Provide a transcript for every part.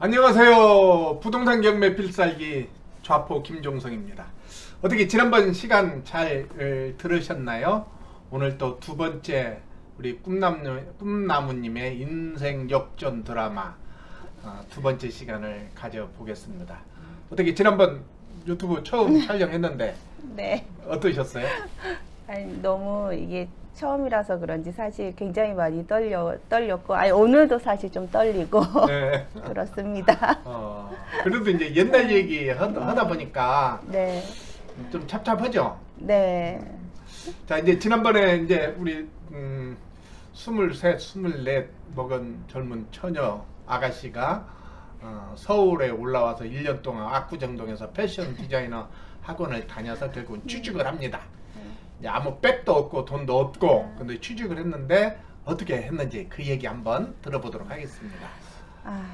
안녕하세요. 부동산 경매 필살기 좌포 김종성입니다. 어떻게 지난번 시간 잘 들으셨나요? 오늘 또 두 번째 우리 꿈나무님의 인생 역전 드라마 두 번째 시간을 가져보겠습니다. 어떻게 지난번 유튜브 처음 촬영했는데 네. 어떠셨어요? 아니, 너무 이게 처음이라서 그런지 사실 굉장히 많이 떨렸고, 아니, 오늘도 사실 좀 떨리고, 네. 그렇습니다. 그래도 이제 옛날 얘기 하다 보니까 네. 좀 찹찹하죠? 네. 자, 이제 지난번에 이제 우리 23, 24 먹은 젊은 처녀 아가씨가 서울에 올라와서 1년 동안 압구정동에서 패션 디자이너 학원을 다녀서 결국은 취직을 합니다. 이제 아무 백도 없고 돈도 없고 근데 취직을 했는데 어떻게 했는지 그 얘기 한번 들어보도록 하겠습니다.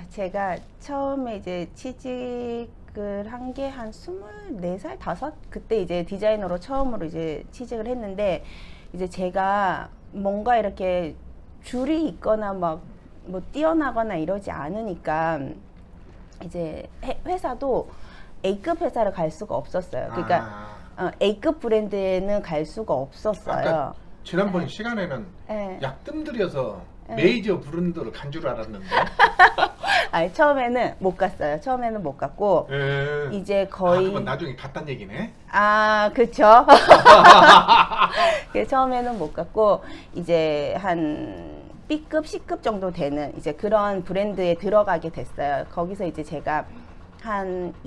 제가 처음에 이제 취직을 한 게 한 24살, 5? 그때 이제 디자이너로 처음으로 이제 취직을 했는데, 이제 제가 뭔가 이렇게 줄이 있거나 막 뭐 뛰어나거나 이러지 않으니까 이제 회사도 A급 회사를 갈 수가 없었어요. 그러니까 A급 브랜드에는 갈 수가 없었어요. 아까 지난번 시간에는 네. 약뜸 들여서 메이저 브랜드를 간 줄 알았는데 아니, 처음에는 못 갔어요. 처음에는 못 갔고 이제 거의 그건 나중에 갔단 얘기네. 그쵸. 처음에는 못 갔고 이제 한 B급, C급 정도 되는 이제 그런 브랜드에 들어가게 됐어요. 거기서 이제 제가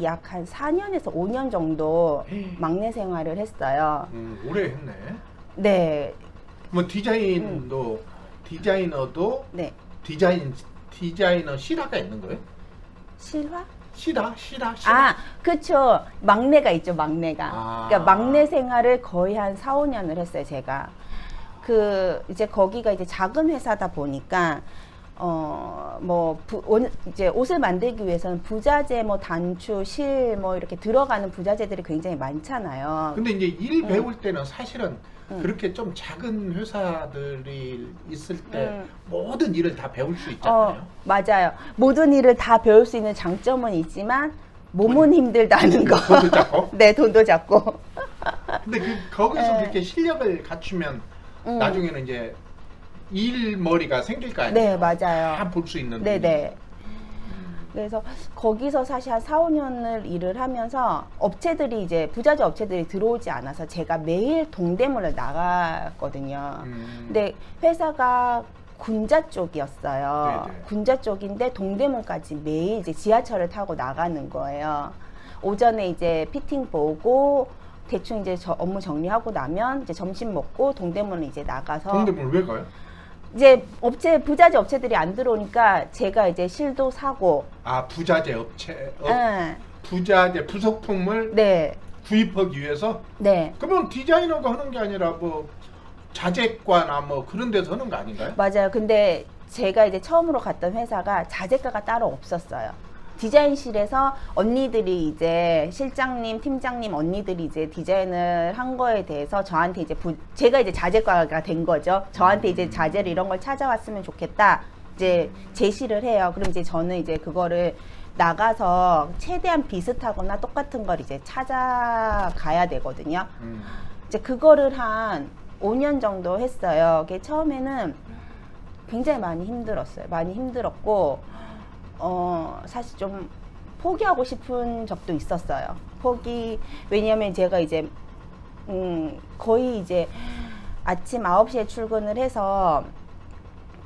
약 한 4년에서 5년 정도 막내 생활을 했어요. 오래 했네. 네. 뭐 디자이너도 네. 디자이너 실화가 있는 거예요? 실화? 실화. 그쵸. 막내가 있죠, 막내가. 그러니까 막내 생활을 거의 한 4, 5년을 했어요, 제가. 이제 거기가 이제 작은 회사다 보니까, 이제 옷을 만들기 위해서는 부자재, 단추, 실, 이렇게 들어가는 부자재들이 굉장히 많잖아요. 근데 이제 일 배울 때는 사실은 그렇게 좀 작은 회사들이 있을 때 모든 일을 다 배울 수 있잖아요. 맞아요. 모든 일을 다 배울 수 있는 장점은 있지만, 몸은 힘들다는 거. 돈도 작고? 네, 돈도 작고. 근데 거기서 그렇게 실력을 갖추면 나중에는 이제 일머리가 생길 거 아니에요? 네, 맞아요. 다 볼 수 있는. 네네. 그래서 거기서 사실 한 4, 5년을 일을 하면서 업체들이 이제 부자재 업체들이 들어오지 않아서 제가 매일 동대문을 나갔거든요. 근데 회사가 군자 쪽이었어요. 네네. 군자 쪽인데 동대문까지 매일 이제 지하철을 타고 나가는 거예요. 오전에 이제 피팅 보고 대충 이제 업무 정리하고 나면 이제 점심 먹고 동대문을 이제 나가서. 동대문 왜 가요? 이제 부자재 업체들이 안 들어오니까 제가 이제 실도 사고. 부자재 업체, 네. 부자재 부속품을 네. 구입하기 위해서? 네. 그러면 디자이너가 하는 게 아니라 뭐 자재과나 뭐 그런 데서 하는 거 아닌가요? 맞아요. 근데 제가 이제 처음으로 갔던 회사가 자재과가 따로 없었어요. 디자인실에서 언니들이 이제 실장님, 팀장님 언니들이 이제 디자인을 한 거에 대해서 저한테 이제 제가 이제 자재과가 된 거죠. 저한테 이제 자재를 이런 걸 찾아왔으면 좋겠다. 이제 제시를 해요. 그럼 이제 저는 이제 그거를 나가서 최대한 비슷하거나 똑같은 걸 이제 찾아가야 되거든요. 이제 그거를 한 5년 정도 했어요. 그게 처음에는 굉장히 많이 힘들었어요. 많이 힘들었고, 사실 좀 포기하고 싶은 적도 있었어요. 왜냐면 제가 이제, 거의 이제 아침 9시에 출근을 해서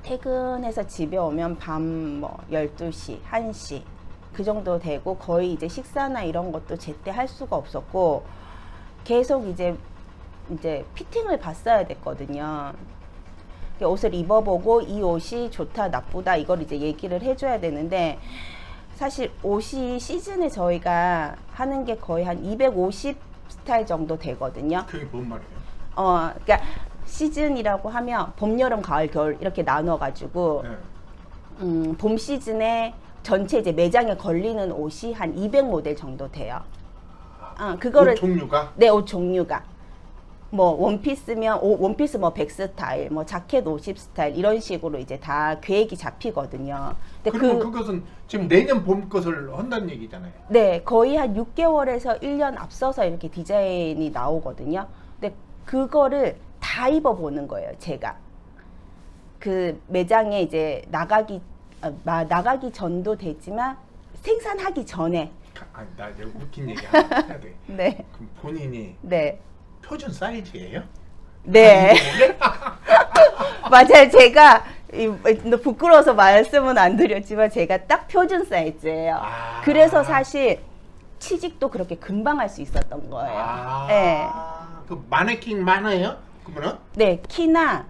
퇴근해서 집에 오면 밤 12시, 1시 그 정도 되고 거의 이제 식사나 이런 것도 제때 할 수가 없었고 계속 이제 피팅을 봤어야 됐거든요. 옷을 입어보고 이 옷이 좋다 나쁘다 이걸 이제 얘기를 해줘야 되는데 사실 옷이 시즌에 저희가 하는 게 거의 한 250 스타일 정도 되거든요. 그게 뭔 말이에요? 그러니까 시즌이라고 하면 봄, 여름, 가을, 겨울 이렇게 나눠가지고 네. 봄 시즌에 전체 이제 매장에 걸리는 옷이 한 200 모델 정도 돼요. 그거를 옷 종류가? 네, 옷 종류가. 뭐 원피스면 원피스 뭐 100 스타일, 뭐 자켓 50 스타일 이런 식으로 이제 다 계획이 잡히거든요. 근데 그러면 그것은 지금 내년 봄 것을 한다는 얘기잖아요. 네, 거의 한 6개월에서 1년 앞서서 이렇게 디자인이 나오거든요. 근데 그거를 다 입어보는 거예요, 제가. 그 매장에 이제 나가기 전도 되지만 생산하기 전에. 아니, 나 여기 웃긴 얘기 하나 해야 돼. 네, 그럼 본인이 네, 표준 사이즈예요? 네. 맞아요. 제가 부끄러워서 말씀은 안 드렸지만 제가 딱 표준 사이즈예요. 아. 그래서 사실 취직도 그렇게 금방 할 수 있었던 거예요. 아, 네. 그 마네킹 많아요? 그러면은? 네, 키나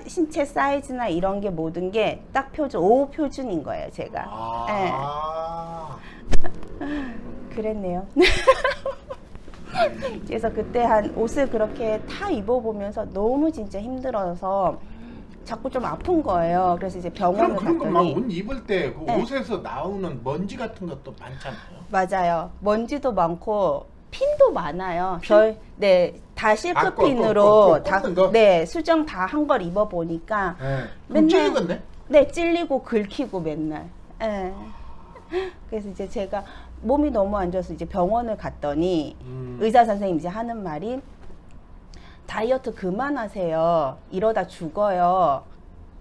신체 사이즈나 이런 게 모든 게 딱 표준, 5 표준인 거예요, 제가. 아. 그랬네요. 그래서 그때 한 옷을 그렇게 다 입어보면서 너무 진짜 힘들어서 자꾸 좀 아픈 거예요. 그래서 이제 병원을 그런 거 막 갔더니 옷 입을 때 그 네. 옷에서 나오는 먼지 같은 것도 많잖아요. 맞아요. 먼지도 많고 핀도 많아요. 네, 다 실크 꼭 핀으로 다 꽂는 거? 네, 수정 다 한 걸 입어 보니까 네. 맨날- 찔리겠네? 네, 찔리고 긁히고 맨날. 예. 그래서 이제 제가 몸이 너무 안 좋아서 이제 병원을 갔더니 의사 선생님이 이제 하는 말이 다이어트 그만하세요. 이러다 죽어요.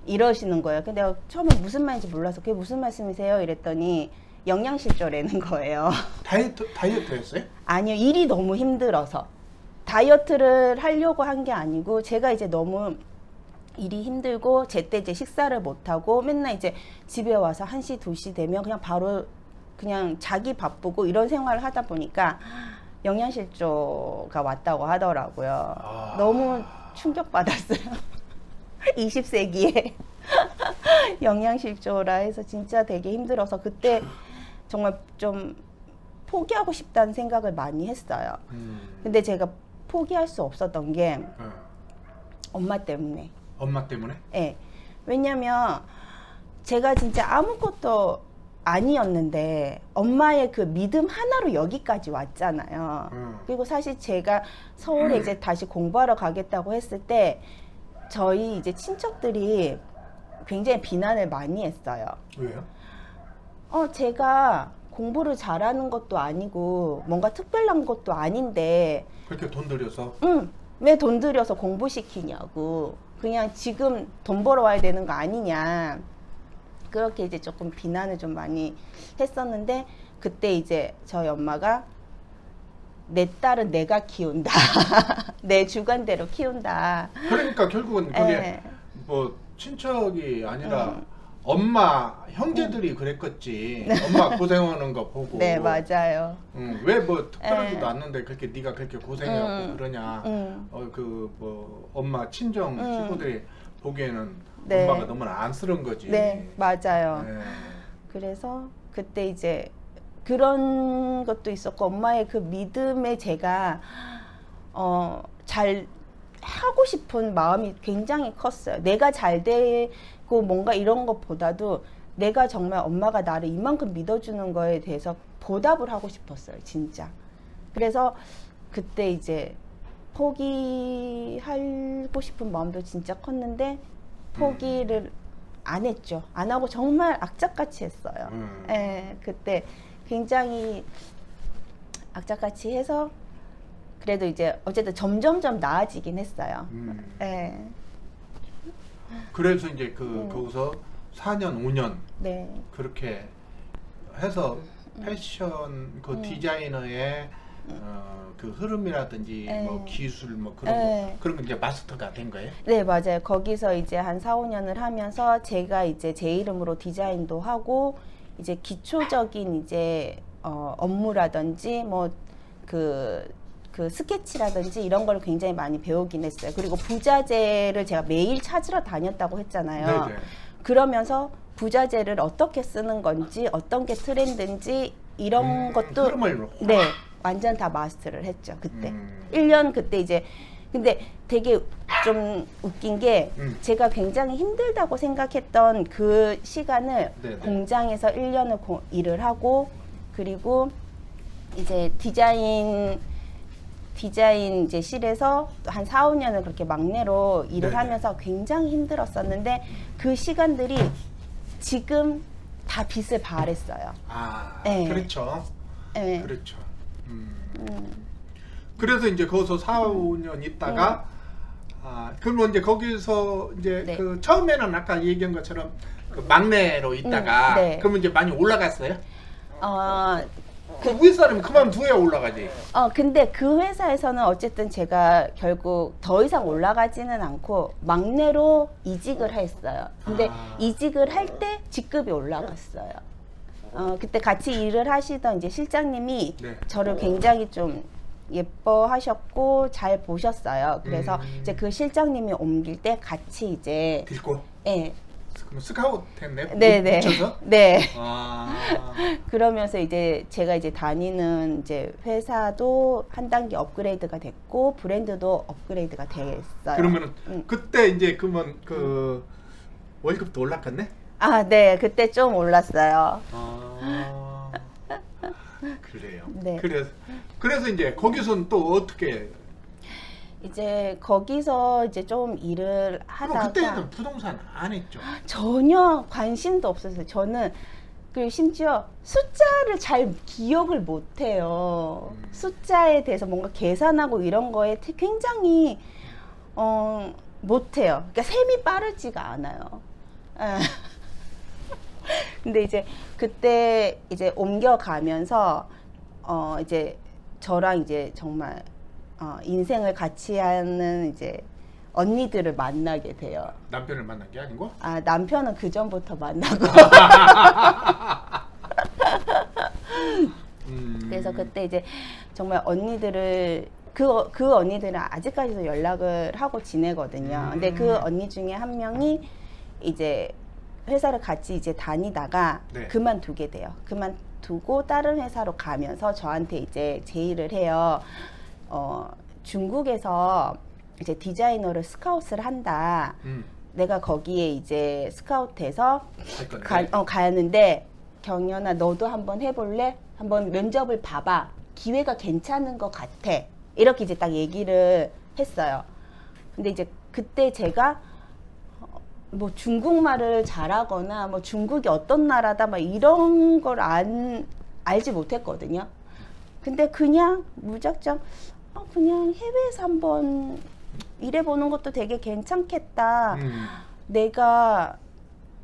이러시는 거예요. 근데 내가 처음에 무슨 말인지 몰라서 그게 무슨 말씀이세요? 이랬더니 영양실조라는 거예요. 다이어트 했어요? 아니요, 일이 너무 힘들어서 다이어트를 하려고 한 게 아니고 제가 이제 너무 일이 힘들고 제때 이제 식사를 못 하고 맨날 이제 집에 와서 1시, 2시 되면 그냥 바로 그냥 자기 바쁘고 이런 생활을 하다 보니까 영양실조가 왔다고 하더라고요. 아. 너무 충격받았어요. 20세기에 영양실조라 해서 진짜 되게 힘들어서 그때 정말 좀 포기하고 싶다는 생각을 많이 했어요. 근데 제가 포기할 수 없었던 게 엄마 때문에. 엄마 때문에? 예. 왜냐면 제가 진짜 아무것도 아니었는데 엄마의 그 믿음 하나로 여기까지 왔잖아요. 그리고 사실 제가 서울에 이제 다시 공부하러 가겠다고 했을 때 저희 이제 친척들이 굉장히 비난을 많이 했어요. 왜요? 제가 공부를 잘하는 것도 아니고 뭔가 특별한 것도 아닌데 그렇게 돈 들여서? 왜 돈 들여서 공부시키냐고. 그냥 지금 돈 벌어와야 되는 거 아니냐. 그렇게 이제 조금 비난을 좀 많이 했었는데 그때 이제 저희 엄마가 내 딸은 내가 키운다. 내 주관대로 키운다. 그러니까 결국은 그게 예. 뭐 친척이 아니라 엄마 형제들이 그랬겠지. 엄마 고생하는 거 보고. 네, 맞아요. 왜 뭐 특별하지도 예. 않는데 그렇게 네가 그렇게 고생하고 그러냐. 그 뭐 엄마 친정 식구들이 보기에는 네. 엄마가 너무나 안쓰러운 거지. 네, 맞아요. 예. 그래서 그때 이제 그런 것도 있었고 엄마의 그 믿음에 제가 잘 하고 싶은 마음이 굉장히 컸어요. 내가 잘 되고 뭔가 이런 것보다도 내가 정말 엄마가 나를 이만큼 믿어주는 거에 대해서 보답을 하고 싶었어요, 진짜. 그래서 그때 이제 포기하고 싶은 마음도 진짜 컸는데 포기를 안 했죠. 안 하고 정말 악착같이 했어요. 예, 그때 굉장히 악착같이 해서 그래도 이제 어쨌든 점점점 나아지긴 했어요. 예. 그래서 이제 거기서 4년, 5년 네. 그렇게 해서 패션 그 디자이너의 그 흐름이라든지 네. 뭐 기술 뭐 그런 네. 거 그런 게 이제 마스터가 된 거예요? 네, 맞아요. 거기서 이제 한 4, 5년을 하면서 제가 이제 제 이름으로 디자인도 하고 이제 기초적인 이제 업무라든지 뭐 그 스케치라든지 이런 걸 굉장히 많이 배우긴 했어요. 그리고 부자재를 제가 매일 찾으러 다녔다고 했잖아요. 네네. 그러면서 부자재를 어떻게 쓰는 건지 어떤 게 트렌드인지 이런 것도 흐름을 네, 완전 다 마스터를 했죠. 그때 1년 그때 이제 근데 되게 좀 웃긴 게 제가 굉장히 힘들다고 생각했던 그 시간을 네네. 공장에서 1년을 일을 하고 그리고 이제 디자인 디자인 이제 실에서 한 4, 5년을 그렇게 막내로 일을 네네. 하면서 굉장히 힘들었었는데 그 시간들이 지금 다 빛을 발했어요. 아, 네. 그렇죠. 예. 그렇죠. 그래서 이제 거기서 4, 5년 있다가 그러면 이제 거기서 이제 네. 그 처음에는 아까 얘기한 것처럼 그 막내로 있다가 네. 그러면 이제 많이 올라갔어요? 그 윗사람이 그만둬야 올라가지. 근데 그 회사에서는 어쨌든 제가 결국 더 이상 올라가지는 않고 막내로 이직을 했어요. 근데 이직을 할 때 직급이 올라갔어요. 그때 같이 일을 하시던 이제 실장님이 네. 저를 굉장히 좀 예뻐하셨고 잘 보셨어요. 그래서 이제 그 실장님이 옮길 때 같이 이제 딜고. 예. 그럼 스카우트 했네. 네네. 붙여서? 네. 그러면서 그러면서 이제 제가 이제 다니는 이제 회사도 한 단계 업그레이드가 됐고 브랜드도 업그레이드가 됐어요. 그러면은 그때 이제 그러면 그 월급도 올랐겠네? 네, 그때 좀 올랐어요. 그래요. 네. 그래서 이제 거기서는 또 어떻게? 이제 거기서 이제 좀 일을 그럼 하다가 그때는 부동산 안 했죠? 전혀 관심도 없었어요. 저는 그리고 심지어 숫자를 잘 기억을 못해요. 숫자에 대해서 뭔가 계산하고 이런 거에 굉장히 못해요. 그러니까 셈이 빠르지가 않아요. 예. 근데 이제 그때 이제 옮겨가면서 이제 저랑 이제 정말 인생을 같이 하는 이제 언니들을 만나게 돼요. 남편을 만난 게 아니고? 남편은 그 전부터 만나고. 그래서 그때 이제 정말 언니들을 그 언니들은 아직까지도 연락을 하고 지내거든요. 근데 그 언니 중에 한 명이 이제 회사를 같이 이제 다니다가 네. 그만두게 돼요. 그만두고 다른 회사로 가면서 저한테 이제 제의를 해요. 중국에서 이제 디자이너를 스카웃을 한다. 내가 거기에 이제 스카웃해서 할 건데. 가는데 경연아 너도 한번 해볼래? 한번 면접을 봐봐. 기회가 괜찮은 것 같아. 이렇게 이제 딱 얘기를 했어요. 근데 이제 그때 제가 뭐 중국말을 잘하거나 뭐 중국이 어떤 나라다 막 이런 걸 알지 못했거든요. 근데 그냥 무작정 그냥 해외에서 한번 일해보는 것도 되게 괜찮겠다. 내가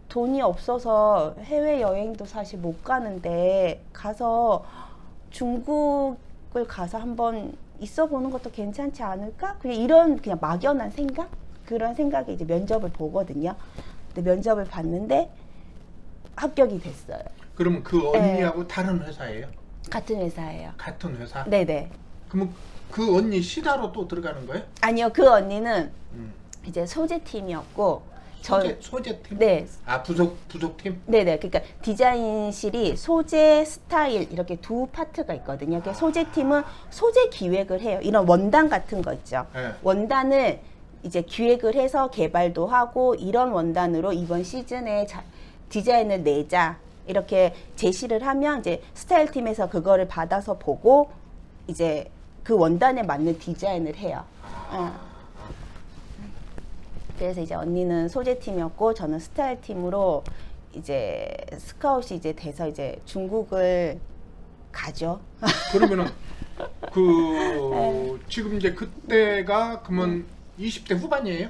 돈이 없어서 해외여행도 사실 못 가는데 가서 중국을 가서 한번 있어보는 것도 괜찮지 않을까? 그냥 이런 그냥 막연한 생각? 그런 생각에 이제 면접을 보거든요. 근데 면접을 봤는데 합격이 됐어요. 그러면 그 언니하고 다른 회사예요? 같은 회사예요. 같은 회사? 네네. 그러면 그 언니 시다로 또 들어가는 거예요? 아니요, 그 언니는 이제 소재팀이었고 소재팀? 네. 부속팀? 네네. 그러니까 디자인실이 소재, 스타일 이렇게 두 파트가 있거든요. 그러니까 소재팀은 소재 기획을 해요. 이런 원단 같은 거 있죠. 네. 원단을 이제 기획을 해서 개발도 하고 이런 원단으로 이번 시즌에 디자인을 내자 이렇게 제시를 하면 이제 스타일 팀에서 그거를 받아서 보고 이제 그 원단에 맞는 디자인을 해요. 그래서 이제 언니는 소재팀이었고 저는 스타일 팀으로 이제 스카웃이 이제 돼서 이제 중국을 가죠. 그러면은 지금 이제 그때가 그러면 20대 후반이에요?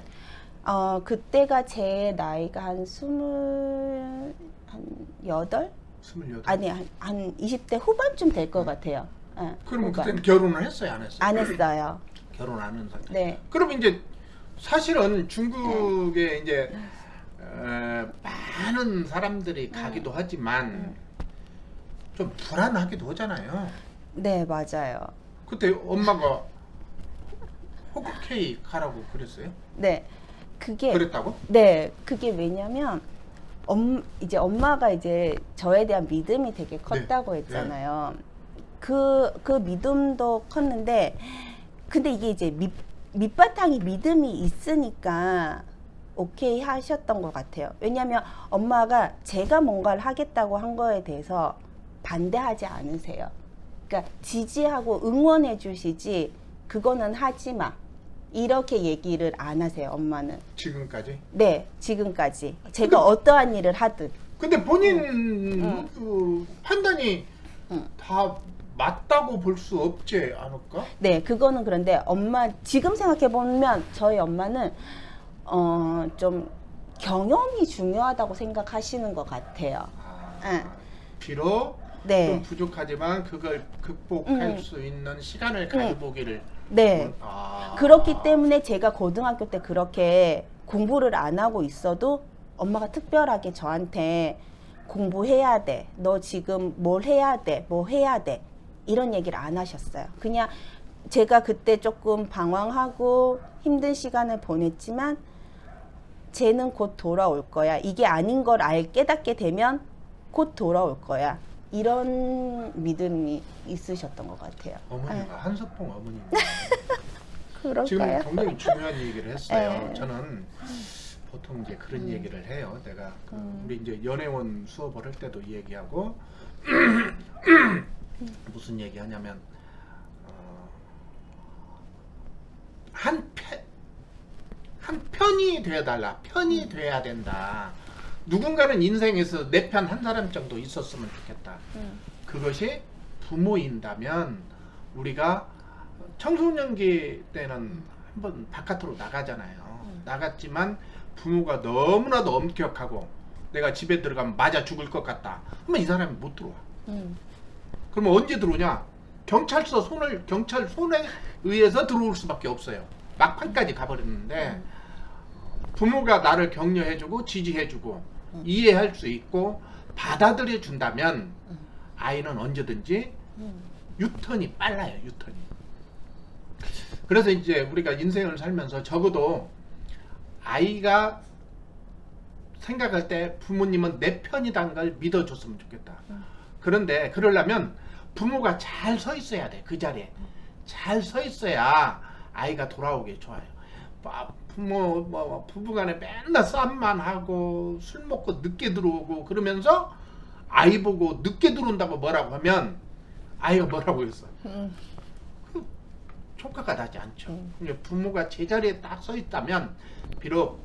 그때가 제 나이가 한 28? 28? 아니 한 20대 후반쯤 될 것 같아요. 그러면 후반. 그때는 결혼을 했어요, 안 했어요? 안 했어요. 결혼 안 한 상태. 네. 그러면 이제 사실은 중국에 이제 많은 사람들이 가기도 하지만 좀 불안하기도 하잖아요. 네, 맞아요. 그때 엄마가 호크케이 가라고 그랬어요? 네. 그게 그랬다고? 네, 그게 왜냐면 이제 엄마가 이제 저에 대한 믿음이 되게 컸다고 했잖아요. 그 믿음도 컸는데 근데 이게 이제 밑바탕이 믿음이 있으니까 오케이 하셨던 것 같아요. 왜냐하면 엄마가 제가 뭔가를 하겠다고 한 거에 대해서 반대하지 않으세요. 그러니까 지지하고 응원해 주시지 그거는 하지 마. 이렇게 얘기를 안 하세요, 엄마는. 지금까지. 네, 지금까지. 제가 어떠한 일을 하든. 근데 본인 그 판단이 다 맞다고 볼 수 없지 않을까? 네, 그거는 그런데 엄마, 지금 생각해보면 저희 엄마는 좀 경험이 중요하다고 생각하시는 것 같아요. 응. 비록 네. 좀 부족하지만 그걸 극복할 음. 수 있는 시간을 가져보기를. 네. 아. 그렇기 때문에 제가 고등학교 때 그렇게 공부를 안 하고 있어도 엄마가 특별하게 저한테 공부해야 돼. 너 지금 뭘 해야 돼. 뭐 해야 돼. 이런 얘기를 안 하셨어요. 그냥 제가 그때 조금 방황하고 힘든 시간을 보냈지만 쟤는 곧 돌아올 거야. 이게 아닌 걸 깨닫게 되면 곧 돌아올 거야. 이런 믿음이 있으셨던 것 같아요. 어머니가 한석봉 어머니. 그럴까요? 지금 굉장히 중요한 얘기를 했어요. 네. 저는 보통 이제 그런 얘기를 해요. 내가 우리 이제 연애원 수업을 할 때도 이 얘기하고 무슨 얘기하냐면 한 편이 되어달라. 편이 돼야 된다. 누군가는 인생에서 내 편 한 사람 정도 있었으면 좋겠다. 그것이 부모인다면 우리가 청소년기 때는 한번 바깥으로 나가잖아요. 나갔지만 부모가 너무나도 엄격하고 내가 집에 들어가면 맞아 죽을 것 같다. 그러면 이 사람이 못 들어와. 그러면 언제 들어오냐? 경찰 손에 의해서 들어올 수밖에 없어요. 막판까지 가버렸는데 부모가 나를 격려해주고 지지해주고 이해할 수 있고 받아들여 준다면 아이는 언제든지 유턴이 빨라요. 유턴이. 그래서 이제 우리가 인생을 살면서 적어도 아이가 생각할 때 부모님은 내 편이라는 걸 믿어줬으면 좋겠다. 그런데 그러려면 부모가 잘 서 있어야 돼. 그 자리에 잘 서 있어야 아이가 돌아오기 좋아요. 부부간에 맨날 싸움만 하고 술 먹고 늦게 들어오고 그러면서 아이 보고 늦게 들어온다고 뭐라고 하면 아이가 뭐라고 했어? 효과가 나지 않죠. 부모가 제자리에 딱 서 있다면 비록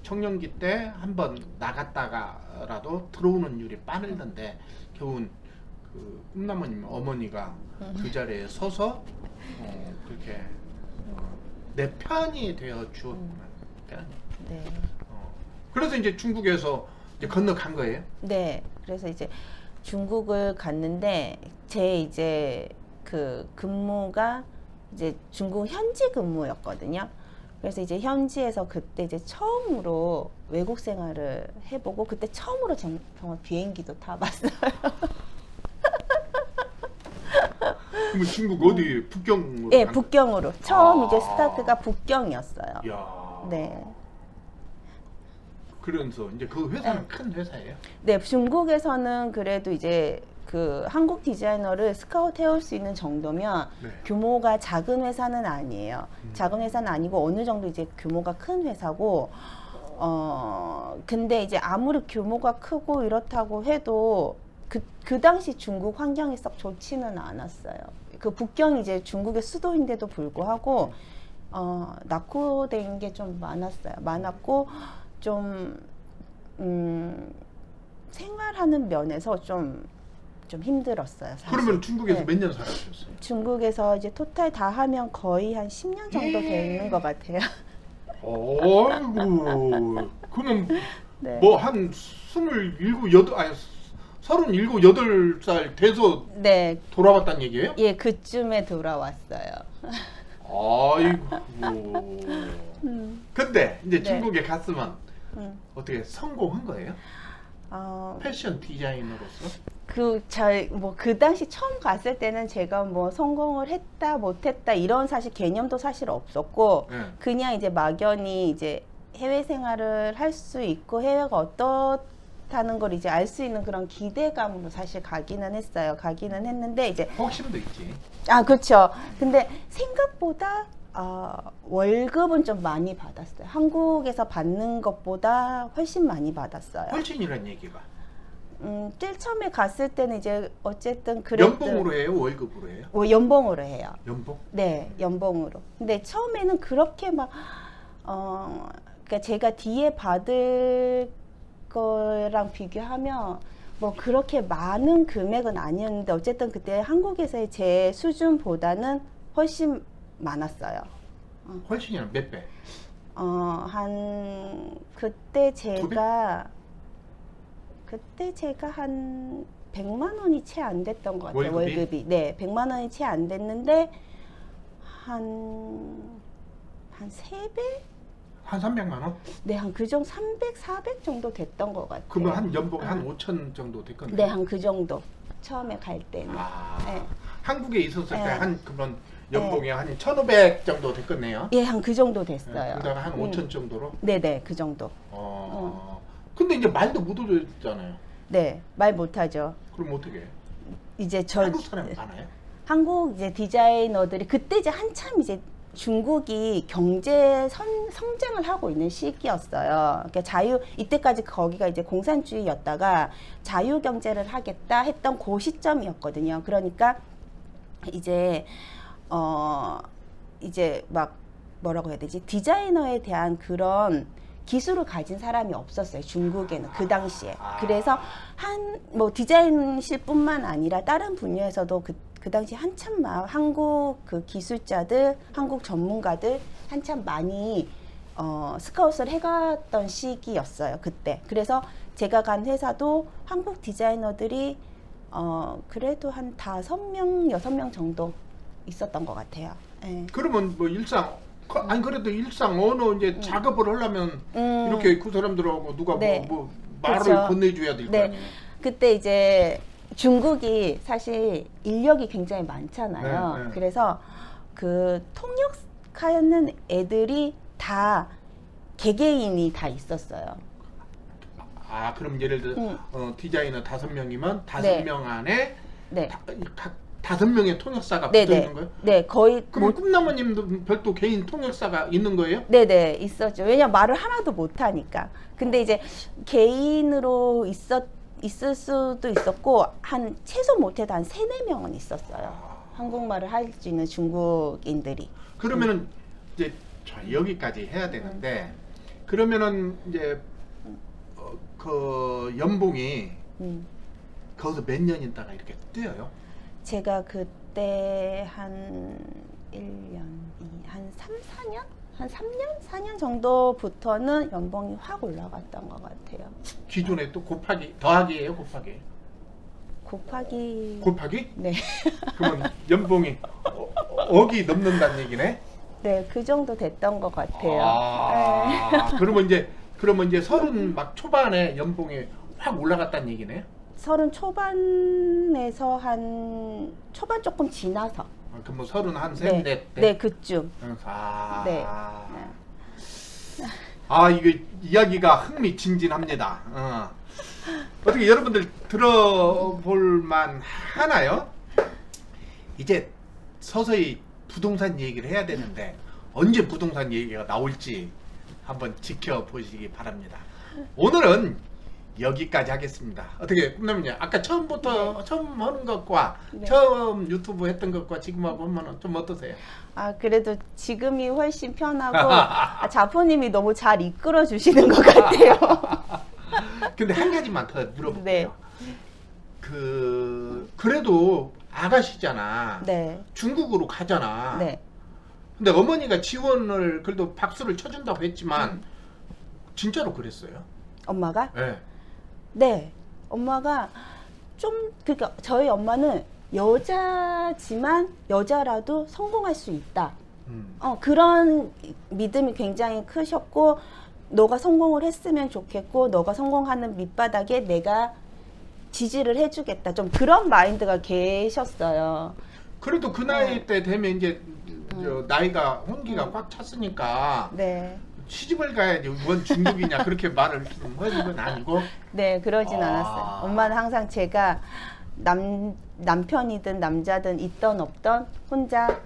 청년기 때 한번 나갔다가라도 들어오는 율이 빠르는데 겨우 그 꿈나무님 어머니가 그 자리에 서서 그렇게 내 편이 되어 주었구만. 네. 그래서 이제 중국에서 이제 건너간 거예요. 네. 그래서 이제 중국을 갔는데 제 이제 그 근무가 이제 중국 현지 근무였거든요. 그래서 이제 현지에서 그때 이제 처음으로 외국 생활을 해보고 그때 처음으로 정말 비행기도 타봤어요. 그럼 중국 어디 북경으로? 네, 간 북경으로 처음 아. 이제 스타트가 북경이었어요. 거예요? 야. 네. 그러면서 이제 그 회사는 큰 회사예요. 네, 중국에서는 그래도 이제 그 한국 디자이너를 스카우트 해올 수 있는 정도면 네. 규모가 작은 회사는 아니에요. 작은 회사는 아니고 어느 정도 이제 규모가 큰 회사고, 근데 이제 아무리 규모가 크고 이렇다고 해도 그 당시 중국 환경이 썩 좋지는 않았어요. 그 북경이 이제 중국의 수도인데도 불구하고, 낙후된 게 좀 많았어요. 많았고, 좀, 생활하는 면에서 좀 힘들었어요. 사실. 그러면 중국에서 네. 몇 년 살아보셨어요? 중국에서 이제 토탈 다 하면 거의 한 10년 정도 되는 것 같아요. 어이구. 그러면 네. 뭐 한 27, 8, 아니 37, 8살 돼서 네, 돌아왔단 얘기예요? 예, 그쯤에 돌아왔어요. 아이고. 근데 이제 네. 중국에 갔으면 음. 어떻게 성공한 거예요? 어, 패션 디자이너로서? 그 당시 처음 갔을 때는 제가 뭐 성공을 했다, 못했다, 이런 사실 개념도 사실 없었고, 네. 그냥 이제 막연히 이제 해외 생활을 할 수 있고, 해외가 어떻다는 걸 이제 알 수 있는 그런 기대감으로 사실 가기는 했어요. 가기는 했는데, 이제, 혹심도 있지. 그렇죠. 근데 생각보다, 월급은 좀 많이 받았어요. 한국에서 받는 것보다 훨씬 많이 받았어요. 훨씬이란 얘기가. 제일 처음에 갔을 때는 이제 어쨌든 그래도 연봉으로 해요? 월급으로 해요? 연봉으로 해요. 연봉? 네, 연봉으로. 근데 처음에는 그렇게 막, 그러니까 제가 뒤에 받을 거랑 비교하면 뭐 그렇게 많은 금액은 아니었는데 어쨌든 그때 한국에서의 제 수준보다는 훨씬 많았어요. 훨씬이나 몇 배? 그때 제가 한 100만 원이 채 안 됐던 것 같아요. 월급이. 네, 100만 원이 채 안 됐는데 한 3배? 한 300만 원? 네, 한 그 정도 300, 400 정도 됐던 것 같아요. 그러면 한 연봉 한 5천 정도 됐거든요. 네, 한 그 정도. 처음에 갈 때는. 네. 한국에 있었을 때 네. 한 그런 연봉이 한 1,500 정도 됐겠네요. 예, 한 그 정도 됐어요. 그다가 한 5천 정도로. 네네, 그 정도. 근데 이제 말도 못 얻었잖아요. 네, 말 못하죠. 그럼 어떻게 해요? 이제 한국 사람 많아요? 한국 이제 디자이너들이 그때 이제 한참 이제 중국이 경제 성장을 하고 있는 시기였어요. 그러니까 이때까지 거기가 이제 공산주의였다가 자유 경제를 하겠다 했던 그 시점이었거든요. 그러니까 이제 이제 막 뭐라고 해야 되지? 디자이너에 대한 그런 기술을 가진 사람이 없었어요. 중국에는 그 당시에. 그래서 뭐 디자인실뿐만 아니라 다른 분야에서도 그 당시 한참 한국 그 기술자들, 한국 전문가들 한참 많이 스카웃을 해갔던 시기였어요. 그때. 그래서 제가 간 회사도 한국 디자이너들이 그래도 한 5명, 6명 정도 있었던 것 같아요. 네. 그러면 뭐 아니 그래도 일상 언어 이제 작업을 하려면 이렇게 그 사람들하고 누가 네. 뭐 말을 그렇죠. 건네줘야 될 거 네. 아니에요. 그때 이제 중국이 사실 인력이 굉장히 많잖아요. 네, 네. 그래서 그 통역하는 애들이 다 개개인이 다 있었어요. 그럼 예를 들어 디자이너 5명이면 5명 네. 안에 네. 각 5명의 통역사가 네, 붙어 네. 있는 거예요? 네, 거의 그럼 꿈나무님도 별도 개인 통역사가 있는 거예요? 네네 있었죠. 왜냐면 말을 하나도 못하니까. 근데 이제 개인으로 있을 수도 있었고 한 최소 못해도 한 3-4명은 있었어요. 한국말을 할 수 있는 중국인들이. 그러면은 이제 여기까지 해야 되는데 그러면은 이제 그 연봉이 거기서 몇 년 있다가 이렇게 뛰어요? 제가 그때 한 1년, 한 3, 4년? 한 3년? 4년 정도부터는 연봉이 확 올라갔던 것 같아요. 기존에 또 곱하기, 더하기예요, 곱하기? 곱하기. 곱하기? 네. 그러면 연봉이 억이 넘는다는 얘기네? 네, 그 정도 됐던 것 같아요. 네. 그러면 이제 30 막 초반에 연봉이 확 올라갔다는 얘기네? 30 초반에서 초반 조금 지나서. 그럼 뭐 30 한 네, 셋, 넷 때? 네, 그쯤. 네. 네. 이게 이야기가 흥미진진합니다. 어떻게 여러분들 들어볼 만 하나요? 이제 서서히 부동산 얘기를 해야 되는데 언제 부동산 얘기가 나올지 한번 지켜보시기 바랍니다. 오늘은 여기까지 하겠습니다. 어떻게 꿈나무님 아까 처음부터 처음 하는 것과 네. 처음 유튜브 했던 것과 지금하고 보면 좀 어떠세요? 그래도 지금이 훨씬 편하고 자포님이 너무 잘 이끌어 주시는 것 같아요. 근데 한 가지만 더 물어볼게요. 네. 그래도 아가씨잖아. 네. 중국으로 가잖아. 네. 근데 어머니가 지원을 그래도 박수를 쳐준다고 했지만 진짜로 그랬어요? 엄마가? 네. 네. 엄마가 그러니까 저희 엄마는 여자지만 여자라도 성공할 수 있다. 그런 믿음이 굉장히 크셨고 너가 성공을 했으면 좋겠고 너가 성공하는 밑바닥에 내가 지지를 해주겠다. 좀 그런 마인드가 계셨어요. 그래도 그 나이 때 되면 이제 나이가 혼기가 꽉 찼으니까 네. 시집을 가야지 원 중국이냐 그렇게 말을 좀 하는 건 아니고. 네, 그러진 않았어요. 엄마는 항상 제가 남편이든 남자든 있던 없던 혼자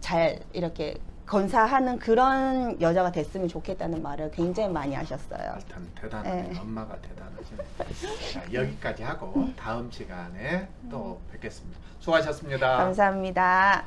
잘 이렇게 아, 그런 여자가 됐으면 좋겠다는 말을 굉장히 많이 하셨어요. 일단 대단하네. 네. 엄마가 대단하시네. 자, 여기까지 하고 다음 시간에 또 뵙겠습니다. 수고하셨습니다. 감사합니다.